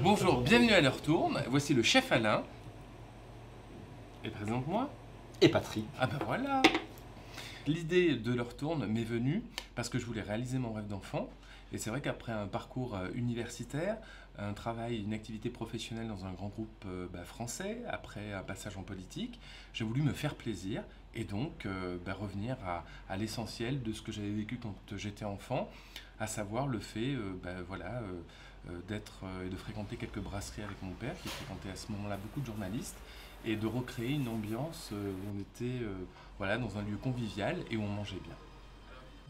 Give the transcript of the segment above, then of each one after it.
Bonjour, bienvenue à l'heure tourne. Voici le chef Alain. Et présente-moi. Et Patrick. Ah ben voilà. L'idée de l'heure tourne m'est venue parce que je voulais réaliser mon rêve d'enfant. Et c'est vrai qu'après un parcours universitaire, un travail, une activité professionnelle dans un grand groupe français, après un passage en politique, j'ai voulu me faire plaisir et donc revenir à l'essentiel de ce que j'avais vécu quand j'étais enfant, à savoir le fait d'être et de fréquenter quelques brasseries avec mon père, qui fréquentait à ce moment-là beaucoup de journalistes, et de recréer une ambiance où on était dans un lieu convivial et où on mangeait bien.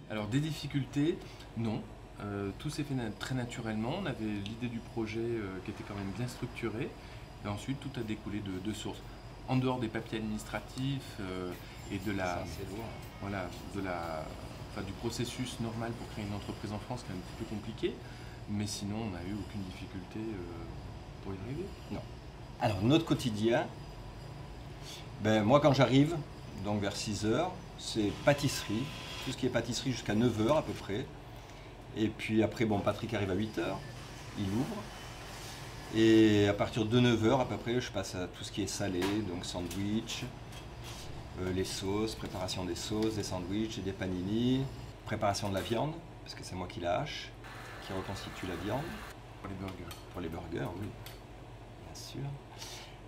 Alors des difficultés, non. Tout s'est fait très naturellement. On avait l'idée du projet qui était quand même bien structurée. Et ensuite, tout a découlé de deux sources. En dehors des papiers administratifs et de du processus normal pour créer une entreprise en France, qui est un petit peu compliqué. Mais sinon, on n'a eu aucune difficulté pour y arriver. Non. Alors, notre quotidien, moi quand j'arrive, donc vers 6 h, c'est pâtisserie. Tout ce qui est pâtisserie jusqu'à 9 h à peu près. Et puis après, Patrick arrive à 8 h, il ouvre. Et à partir de 9 h à peu près, je passe à tout ce qui est salé, donc sandwich, les sauces, préparation des sauces, des sandwichs et des panini, préparation de la viande, parce que c'est moi qui la hache, qui reconstitue la viande. Pour les burgers. Pour les burgers, oui, bien sûr.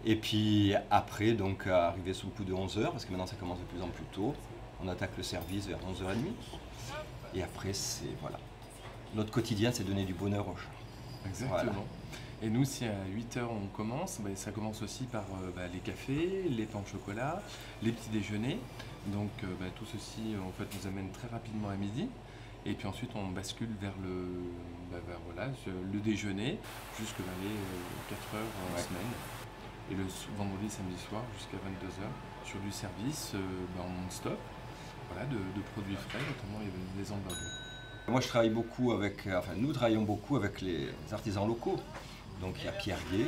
Et puis après, donc arrivé sous le coup de 11 h, parce que maintenant ça commence de plus en plus tôt, on attaque le service vers 11 h 30. Et après, voilà. Notre quotidien, c'est donner du bonheur aux gens. Exactement. Voilà. Et nous, si à 8 h on commence, ça commence aussi par les cafés, les pains au chocolat, les petits déjeuners. Donc tout ceci en fait nous amène très rapidement à midi. Et puis ensuite on bascule vers le déjeuner jusque vers les 4 h en semaine. Et le vendredi, samedi soir jusqu'à 22 h sur du service en non-stop, de produits frais, notamment les hamburgers. Moi, nous travaillons beaucoup avec les artisans locaux. Donc il y a Pierre Gué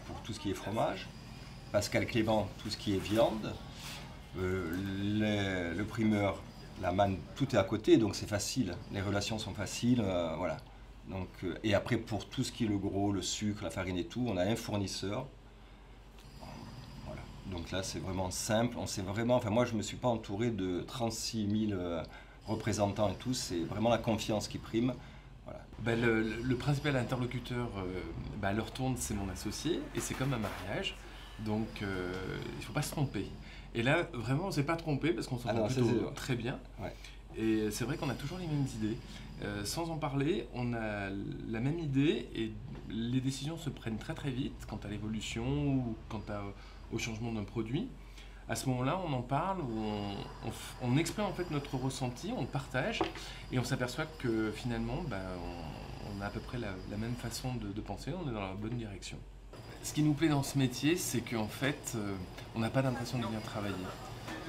pour tout ce qui est fromage, Pascal Clément, tout ce qui est viande, le primeur, la manne, tout est à côté, donc c'est facile. Les relations sont faciles, voilà. Donc, et après, pour tout ce qui est le gros, le sucre, la farine et tout, on a un fournisseur. Voilà. Donc là, c'est vraiment simple. Moi, je ne me suis pas entouré de 36 000 représentants et tout. C'est vraiment la confiance qui prime. Voilà. Le principal interlocuteur à l'heure tourne, c'est mon associé, et c'est comme un mariage. Donc, il ne faut pas se tromper. Et là, vraiment, on ne s'est pas trompé parce qu'on s'entend plutôt très bien. Ouais. Et c'est vrai qu'on a toujours les mêmes idées. Sans en parler, on a la même idée et les décisions se prennent très très vite quant à l'évolution ou quant au changement d'un produit. À ce moment-là, on en parle, on exprime en fait notre ressenti, on le partage et on s'aperçoit que finalement, on a à peu près la même façon de penser, on est dans la bonne direction. Ce qui nous plaît dans ce métier, c'est qu'en fait, on n'a pas l'impression de bien travailler.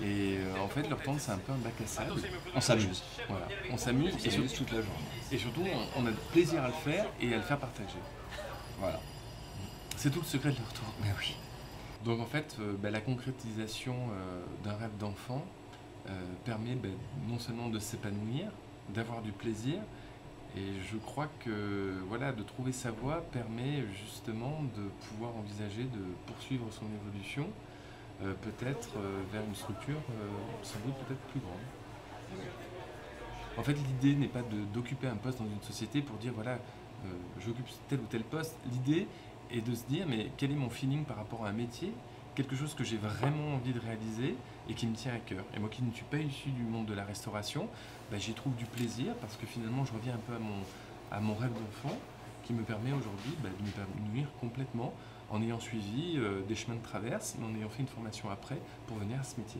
Et en fait, l'heure tourne, c'est un peu un bac à sable. On s'amuse. Voilà, on s'amuse et surtout toute la journée. Et surtout, on a de plaisir à le faire et à le faire partager. Voilà. C'est tout le secret de l'heure tourne. Mais oui. Donc en fait, la concrétisation d'un rêve d'enfant permet non seulement de s'épanouir, d'avoir du plaisir, et je crois que de trouver sa voie permet justement de pouvoir envisager de poursuivre son évolution, peut-être vers une structure sans doute peut-être plus grande. En fait, l'idée n'est pas d'occuper un poste dans une société pour dire j'occupe tel ou tel poste. L'idée est de se dire mais quel est mon feeling par rapport à un métier, quelque chose que j'ai vraiment envie de réaliser et qui me tient à cœur. Et moi qui ne suis pas issu du monde de la restauration, j'y trouve du plaisir parce que finalement je reviens un peu à mon rêve d'enfant qui me permet aujourd'hui de m'épanouir complètement en ayant suivi des chemins de traverse et en ayant fait une formation après pour venir à ce métier.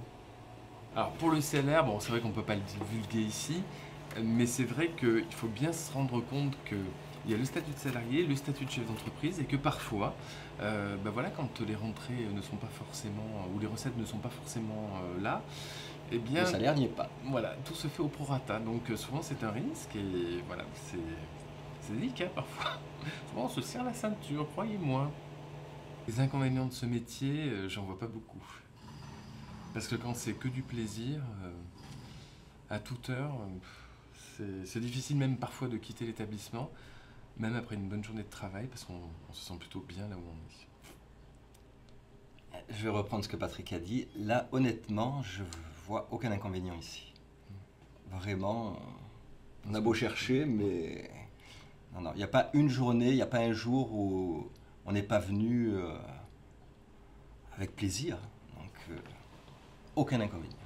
Alors pour le salaire, c'est vrai qu'on ne peut pas le divulguer ici, mais c'est vrai qu'il faut bien se rendre compte qu'il y a le statut de salarié, le statut de chef d'entreprise et que parfois, quand les rentrées ne sont pas forcément, ou les recettes ne sont pas forcément là, eh bien, le salaire n'y est pas. Voilà, tout se fait au prorata, donc souvent c'est un risque et c'est délicat parfois. Souvent on se serre la ceinture, croyez-moi. Les inconvénients de ce métier, j'en vois pas beaucoup. Parce que quand c'est que du plaisir, à toute heure, c'est difficile même parfois de quitter l'établissement. même après une bonne journée de travail, parce qu'on se sent plutôt bien là où on est. Je vais reprendre ce que Patrick a dit. Là, honnêtement, je vois aucun inconvénient ici. Vraiment, on a beau chercher, mais non, il n'y a pas une journée, il n'y a pas un jour où on n'est pas venu avec plaisir. Donc, aucun inconvénient.